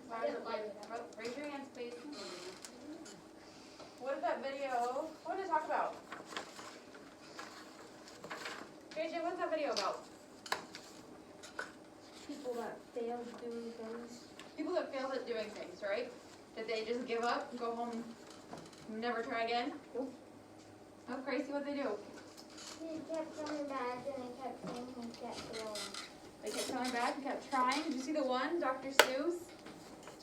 Why is it like, oh, raise your hands, please. What is that video? What did it talk about? JJ, what's that video about? People that failed doing things. People that failed at doing things, right? Did they just give up and go home and never try again? Nope. Oh, Gracie, what'd they do? He kept coming back and he kept saying he kept going. They kept coming back and kept trying. Did you see the one, Dr. Seuss?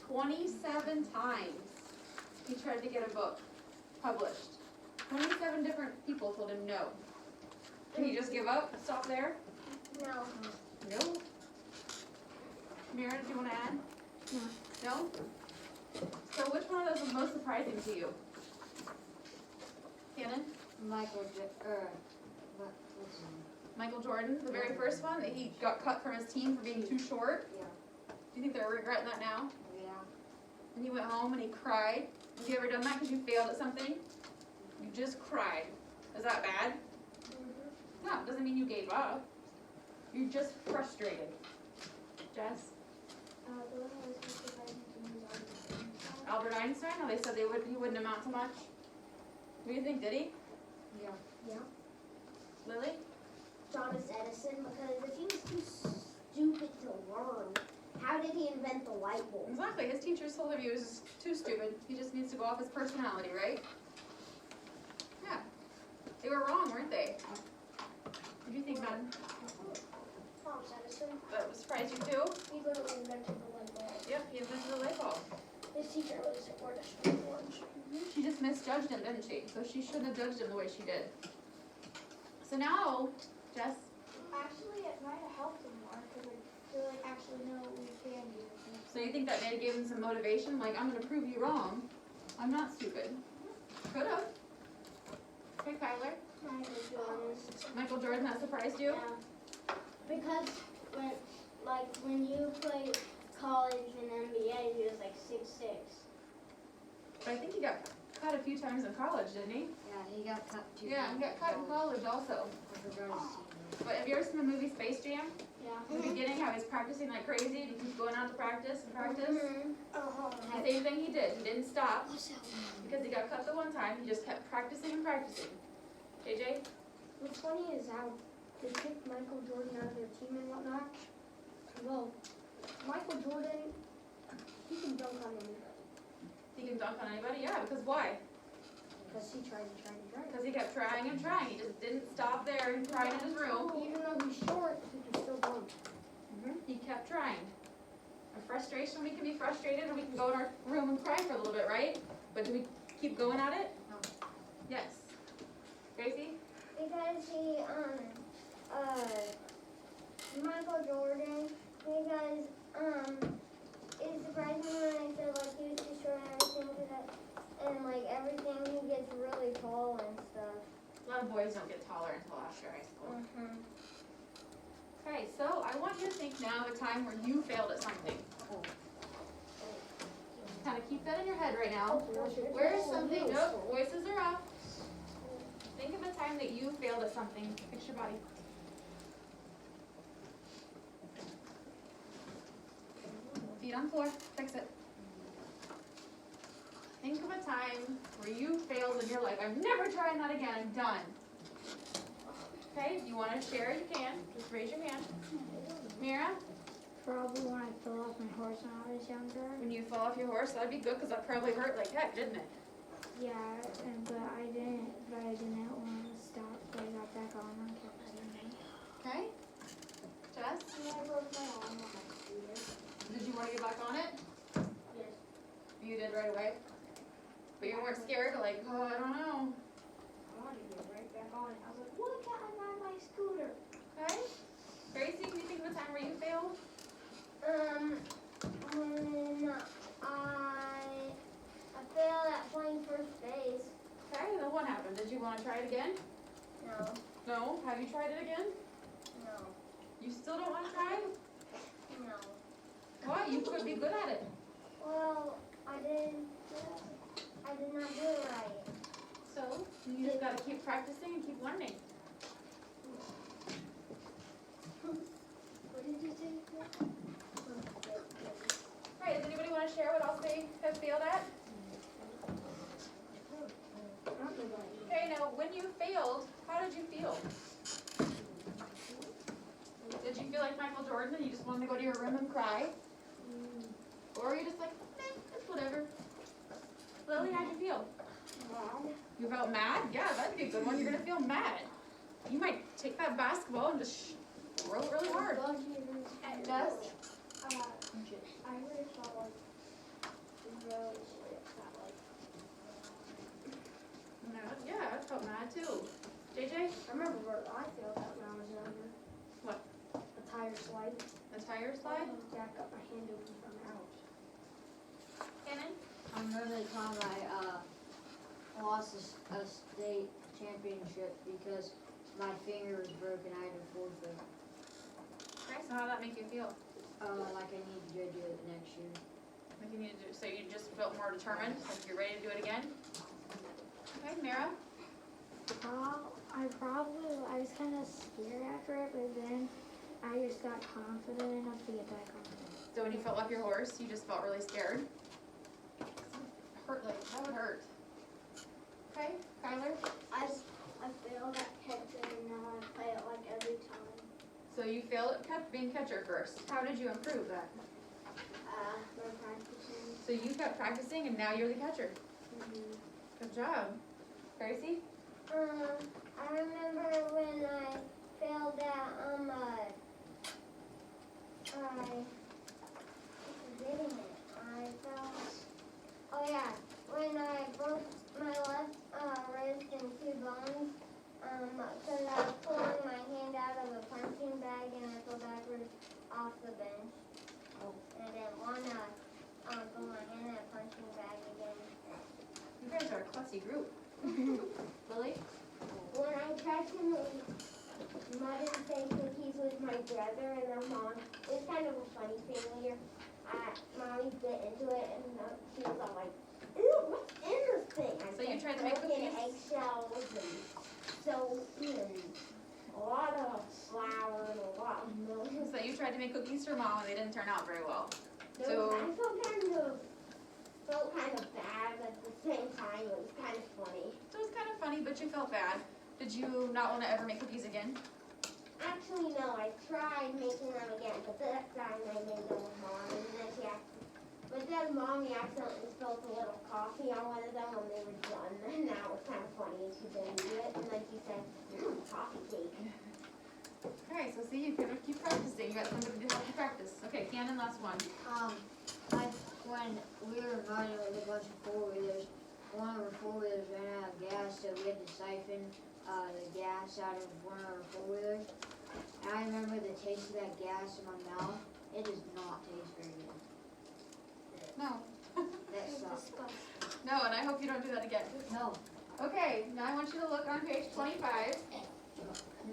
27 times he tried to get a book published. 27 different people told him no. Can you just give up? Stop there? No. No. Mira, did you want to add? No. No? So which one of those was most surprising to you? Cannon? What's his name? Michael Jordan, the very first one, that he got cut from his team for being too short. Yeah. Do you think they're regretting that now? Yeah. And he went home and he cried. Have you ever done that because you failed at something? You just cried. Is that bad? Mm-hmm. No, it doesn't mean you gave up. You're just frustrated. Jess? The one that was most surprising to me was Albert Einstein? Oh, they said he wouldn't amount to much. What do you think, did he? Yeah. Yeah. Lily? Thomas Edison, because if he was too stupid to learn, how did he invent the light bulb? Exactly. His teachers told him he was too stupid. He just needs to go off his personality, right? Yeah. They were wrong, weren't they? What do you think, Madden? Thomas Edison, That would surprise you too? he literally invented the light bulb. Yep, he invented the light bulb. His teacher was Order Street Orange. She just misjudged him, didn't she? So she shouldn't have judged him the way she did. So now, Jess, Actually, it might have helped him more because I feel like actually know what we can do. so you think that maybe gave him some motivation? Like, I'm gonna prove you wrong. I'm not stupid. Could have. Okay, Kyler. Michael Jordan. Michael Jordan, that surprised you? Yeah. Because when you played college and NBA, he was like 6'6". But I think he got cut a few times in college, didn't he? Yeah, he got cut too. Yeah, he got cut in college also. I forgot his team. But have you ever seen the movie Space Jam? Yeah. In the beginning, how he's practicing like crazy, and he keeps going out to practice and practice. The same thing he did. He didn't stop because he got cut the one time. He just kept practicing and practicing. JJ? What's funny is how they kicked Michael Jordan out of their team and whatnot. Well, Michael Jordan, he can dunk on anybody. He can dunk on anybody? Yeah, because why? Because he tried. Because he kept trying and trying. He just didn't stop there and cry in his room. Even though he's short, he can still dunk. He kept trying. A frustration, we can be frustrated and we can go in our room and cry for a little bit, right? But do we keep going at it? No. Yes. Gracie? Because Michael Jordan, because, it surprised me when I said, like, he was too short and everything, and, like, everything, he gets really tall and stuff. A lot of boys don't get taller until after high school. Mm-hmm. Okay, so I want you to think now of a time where you failed at something. Kind of keep that in your head right now. Where is something, nope, voices are up. Think of a time that you failed at something. Fix your body. Feet on floor, fix it. Think of a time where you failed in your life. I'm never trying that again, I'm done. Okay, if you want to share, you can. Just raise your hand. Mira, Probably when I fell off my horse when I was younger. when you fall off your horse, that'd be good because that probably hurt like heck, didn't it? Yeah, but I didn't want to stop, so I got back on and kept riding. Okay. Jess, I broke my arm on my scooter. did you want to get back on it? Yes. You did right away? But you weren't scared, like, oh, I don't know. I wanted to get right back on it. I was like, look, I'm on my scooter. Okay. Gracie, can you think of a time where you failed? When I failed at playing first base. Okay, then what happened? Did you want to try it again? No. No? Have you tried it again? No. You still don't want to try it? No. Why? You could be good at it. Well, I did not do it right. So, you just got to keep practicing and keep learning. What did you say? Right, does anybody want to share have failed at? Not the right. Okay, now when you failed, how did you feel? Did you feel like Michael Jordan and you just wanted to go to your room and cry? Or were you just like, it's whatever? Lily, how'd you feel? Mad. You felt mad? Yeah, that'd be a good one. You're gonna feel mad. You might take that basketball and just throw it really hard. It does? I really felt like really upset, like No, yeah, I felt mad too. JJ, I remember where I felt that when I was younger. What? The tire slide. the tire slide? Jack got my hand open from out. Cannon? I remember the time I lost a state championship because my finger was broken. I had to forfeit. Okay, so how'd that make you feel? Like I need to go do it next year. Like you need to do, so you just felt more determined, like you're ready to do it again? Okay, Mara? I was kind of scared after it, but then I just got confident enough to get back on it. So when you fell off your horse, you just felt really scared? Hurt, like, that would hurt. Okay, Kyler? I failed at catching and now I play it like every time. So you failed at being catcher first. How did you improve that? By practicing. So you kept practicing and now you're the catcher. Good job. Gracie? I remember when I failed at, forgetting it. I fell, oh yeah, when I broke my left, wrist in 2 bones, cause I was pulling my hand out of a punching bag and I fell backwards off the bench. And I didn't wanna, put my hand in a punching bag again. You guys are a classy group. Lily? When I tried to make mud and say cookies with my brother and then mom, it was kind of a funny thing where mommy bit into it and she was all like, ew, what's in this thing? I So you said, tried to make broken cookies? eggshells and soap and a lot of flour and a lot of milk. So you tried to make cookies for mom and they didn't turn out very well. I So- felt kind of bad, but at the same time it was kind of funny. So it was kind of funny, but you felt bad. Did you not want to ever make cookies again? Actually, no, I tried making them again, but that time I made them with mom, and then but then mommy accidentally spilled a little coffee on one of them when they were done, and that was kind of funny, and she didn't eat it, and then she said, coffee cake. Okay, so see, you gotta keep practicing. You got somebody to help you practice. Okay, Cannon, last one. When we were riding with a bunch of four-wheelers, one of our four-wheelers ran out of gas, so we had to siphon the gas out of one of our four-wheelers. And I remember the taste of that gas in my mouth. It does not taste very good. No. That sucks. No, and I hope you don't do that again. No. Okay, now I want you to look on page 25.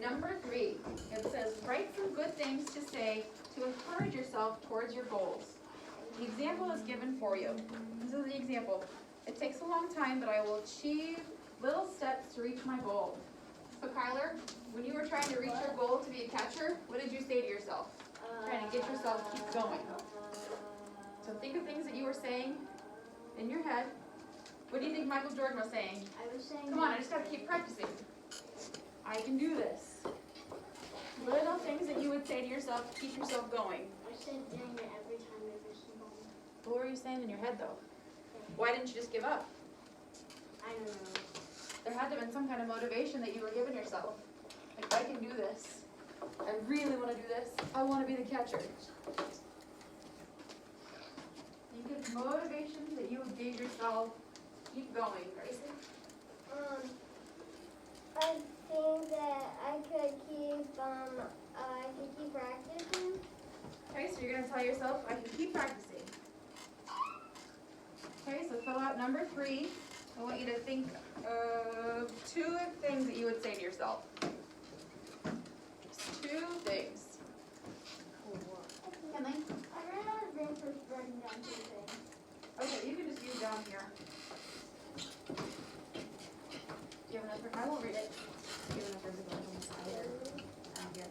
Number 3. It says, write some good things to say to encourage yourself towards your goals. The example is given for you. This is the example. It takes a long time, but I will achieve little steps to reach my goal. So Kyler, when you were trying to reach your goal to be a catcher, what did you say to yourself? Trying to get yourself to keep going. So think of things that you were saying in your head. What do you think Michael Jordan was saying? I was saying. Come on, I just gotta keep practicing. I can do this. Little things that you would say to yourself to keep yourself going. I said dang it every time I missed the ball. What were you saying in your head though? Why didn't you just give up? I don't know. There had to have been some kind of motivation that you were giving yourself. Like, I can do this. I really wanna do this. I wanna be the catcher. Think of motivations that you would give yourself. Keep going, Gracie. I think that I could keep practicing. Okay, so you're gonna tell yourself, I can keep practicing. Okay, so fill out number 3. I want you to think of 2 things that you would say to yourself. Just 2 things. Kenley? I ran out of room for writing down 2 things. Okay, you can just use down here. Do you have enough room? I won't read it. Do you have enough room to go on the side or down here?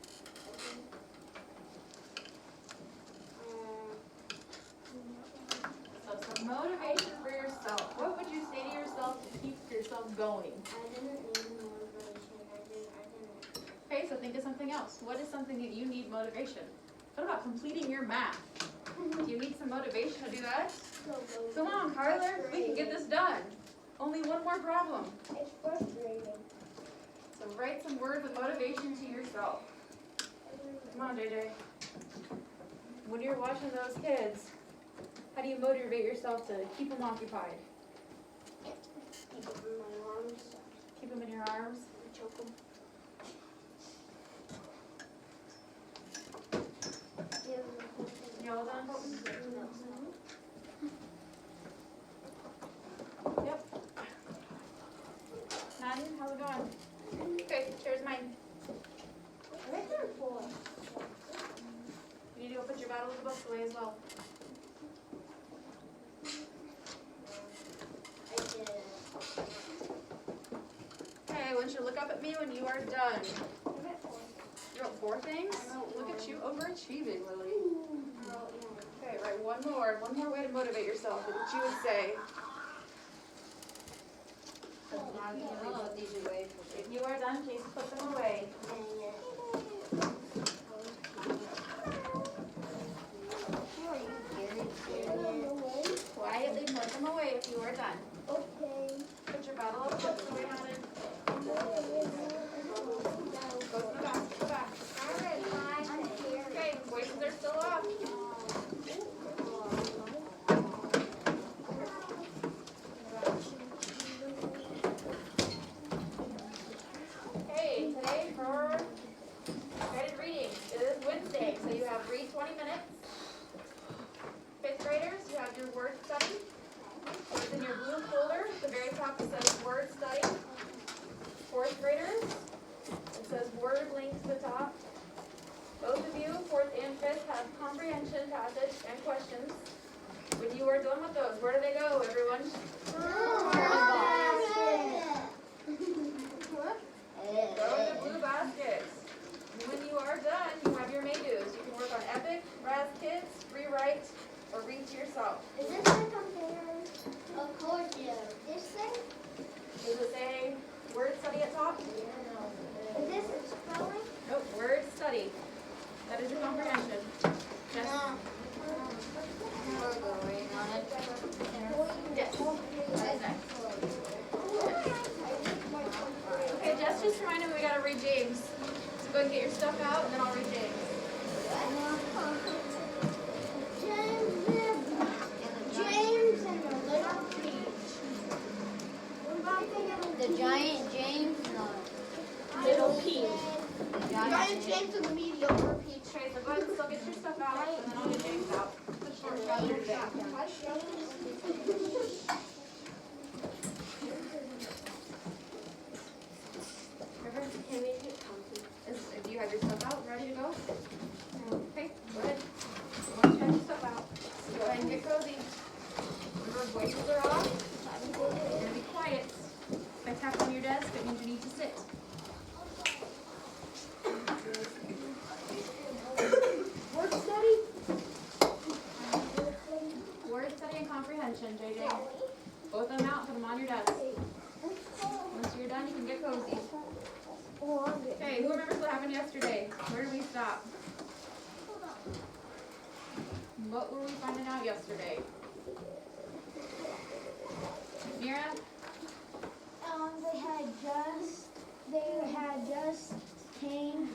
So Motivation for yourself. What would you say to yourself to keep yourself going? I didn't need motivation. I didn't. Okay, so think of something else. What is something that you need motivation? What about completing your math? Do you need some motivation to do that? Come on, Kyler, we can get this done. Only one more problem. It's frustrating. So write some words of motivation to yourself. Come on, JJ. When you're watching those kids, how do you motivate yourself to keep them occupied? Keep it in my arms. Keep them in your arms? Choke them. You all done, Colton? Yep. Madden, how's it going? Okay, here's mine. You need to go put your Battle of the Books away as well. I did. Okay, I want you to look up at me when you are done. You wrote 4 things? Look at you overachieving, Lily. Okay, write one more way to motivate yourself that you would say. Now you can put these away for If you are done, please put them away. Quietly put them away if you are done. Okay. Put your Battle of the Books away, Madden. Go to the back, go back. Okay, voices are still off. Okay, today for guided reading, it is Wednesday, so you have read 20 minutes. 5th graders, you have your word study. It's in your blue folder, at the very top it says word study. 4th graders, it says word link to the top. Both of you, 4th and 5th, have comprehension, passage, and questions. When you are done with those, where do they go, everyone? Go in the blue baskets. And when you are done, you have your may-dos. You can work on Epic, Raz Kids, rewrite, or read to yourself. Is this my computer? Of course, yeah. This thing? Does it say word study at top? Is this a spelling? Nope, word study. That is your comprehension. Yes. Yes. That is next. Okay, Jess just reminded me we gotta read James. So go and get your stuff out and then I'll read James. James and the Little Peach. The giant James and the Little Peach. giant James and the mediocre peach. Okay, so go ahead and still get your stuff out and then I'll get James out. It's a short chapter today. Do you have your stuff out, ready to go? Okay, go ahead. Once you have your stuff out, go ahead and get cozy. Remember, voices are off. You're gonna be quiet. If I tap on your desk, it means you need to sit. Word study? Word study and comprehension, JJ. Both of them out, put them on your desk. Once you're done, you can get cozy. Okay, who remembers what happened yesterday? Where did we stop? What were we finding out yesterday? Mira? They had just came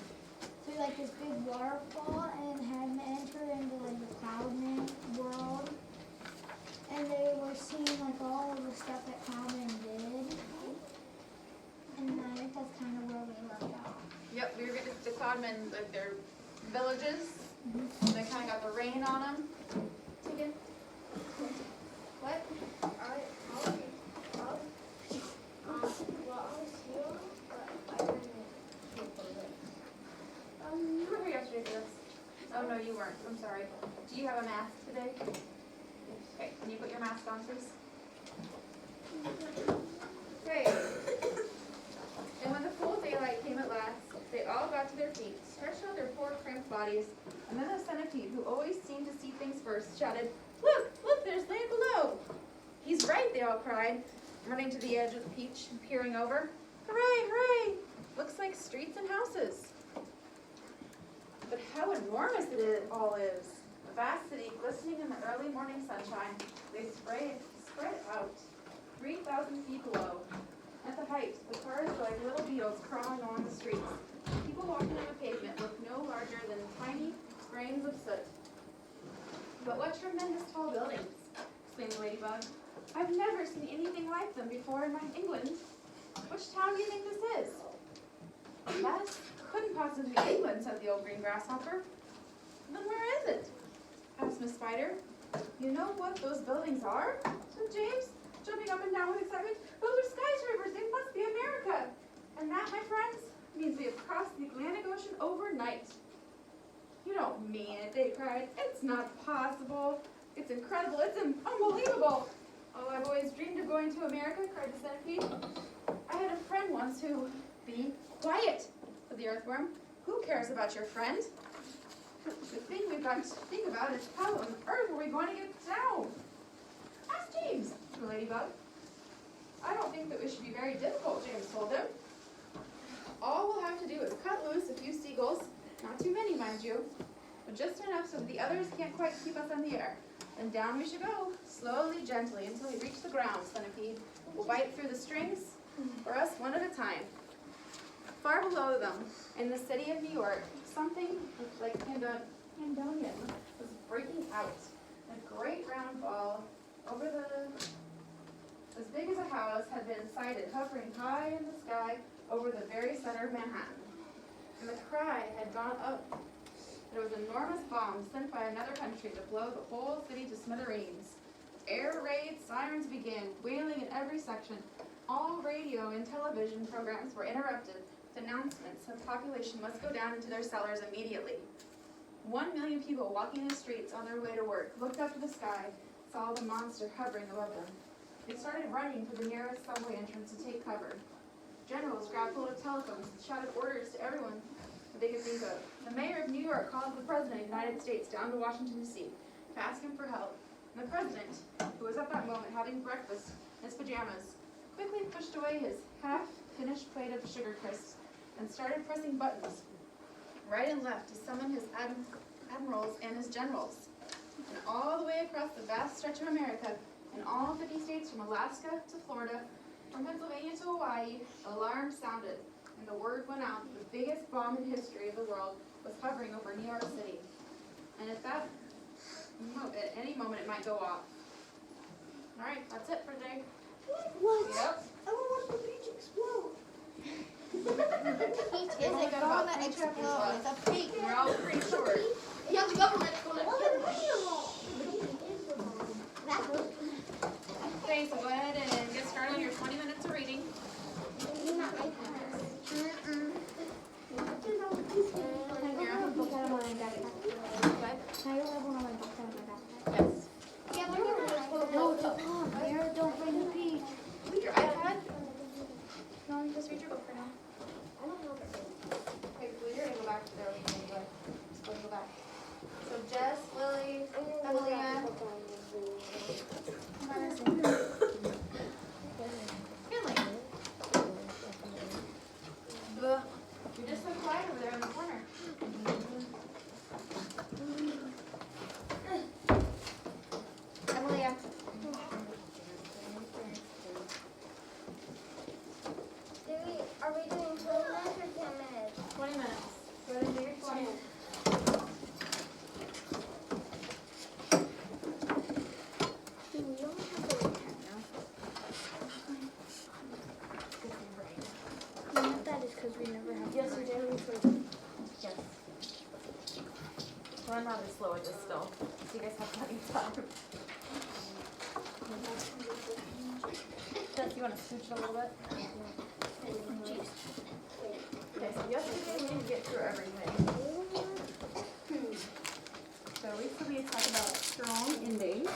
through like this big waterfall and had entered into like the Cloudman world. And they were seeing like all of the stuff that Cloudman did. And I think that's kind of where we left off. Yep, we were getting the Cloudmen, like their villages. They kind of got the rain on them. Again. What? You were here yesterday for this. Oh, no, you weren't. I'm sorry. Do you have a mask today? Okay, can you put your mask on, please? Okay. And when the full daylight came at last, they all got to their feet, stretched out their poor cramped bodies, and then the centipede, who always seemed to see things first, shouted, "Look, look, there's land below! all cried, running to the edge of the beach and peering over. Hooray, hooray! Looks like streets and houses. But how enormous all is. A vast city glistening in the early morning sunshine. They spread out, 3,000 feet below. At the height, the cars were like little beetles crawling along the streets. People walking on the pavement looked no larger than tiny grains of soot. But what tremendous tall buildings, exclaimed Ladybug. I've never seen anything like them before in my England. Which town do you think this is? That couldn't possibly be England, said the old green grasshopper. Then where is it? Asked Miss Spider. You know what those buildings are? Said James, jumping up and down with excitement. Those are skyscrapers. They must be America. And that, my friends, means we have crossed the Atlantic Ocean overnight. You don't mean it, they cried. It's not possible. It's incredible. It's unbelievable. Oh, I've always dreamed of going to America, cried the centipede. I had a friend once who... Be quiet, said the earthworm. Who cares about your friend? The thing we've got to think about is how on earth are we going to get down? Ask James, said the ladybug. I don't think that it should be very difficult, James told him. All we'll have to do is cut loose a few seagulls, not too many, mind you, but just enough so that the others can't quite keep us in the air. Then down we should go, slowly, gently, until we reach the ground, Centipede. We'll bite through the strings, for us one at a time. Far below them, in the city of New York, something like Pandemonium was breaking out. A great round ball over as big as a house had been sighted, hovering high in the sky over the very center of Manhattan. And the cry had gone up. There was an enormous bomb sent by another country to blow the whole city to smithereens. Air raid sirens began, wailing in every section. All radio and television programs were interrupted with announcements that the population must go down into their cellars immediately. 1 million people walking the streets on their way to work looked up to the sky, saw the monster hovering above them. They started running for the nearest subway entrance to take cover. Generals grabbed hold of telephones and shouted orders to everyone that they could think of. The mayor of New York called the president of the United States down to Washington, D.C. to ask him for help. And the president, who was at that moment having breakfast in his pajamas, quickly pushed away his half-finished plate of sugar crisps and started pressing buttons right and left to summon his admirals and his generals. And all the way across the vast stretch of America, in all 50 states from Alaska to Florida, from Pennsylvania to Hawaii, alarms sounded, and the word went out that the biggest bomb in history of the world was hovering over New York City. And at any moment it might go off. All right, that's it for today. What? Yep. I want to watch the beach explode. It's a bomb that explodes. It's a fake. We're all pretty short. Yeah, the government's gonna Okay, so go ahead and get started on your 20 minutes of reading. Yes. No, it's a bomb. Mary, don't bring the peach. Your iPad? No, just read your book for now. I don't know if it's Okay, well, you're gonna go back to there with me anyway. Let's go back. So Jess, Lily, Evelina, Finley. You're just so quiet over there in the corner. Emilia. Are we doing 20 minutes or 10 minutes? 20 minutes. Go ahead and do your 20. That is because we never have. Yes, we do. Yes. Well, I'm not as slow at this still, so you guys have plenty of time. Jess, you want to scooch a little bit? Okay, so yesterday we didn't get through everything. So recently we talked about strong endings.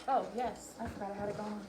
Oh, yes, I forgot I had it going.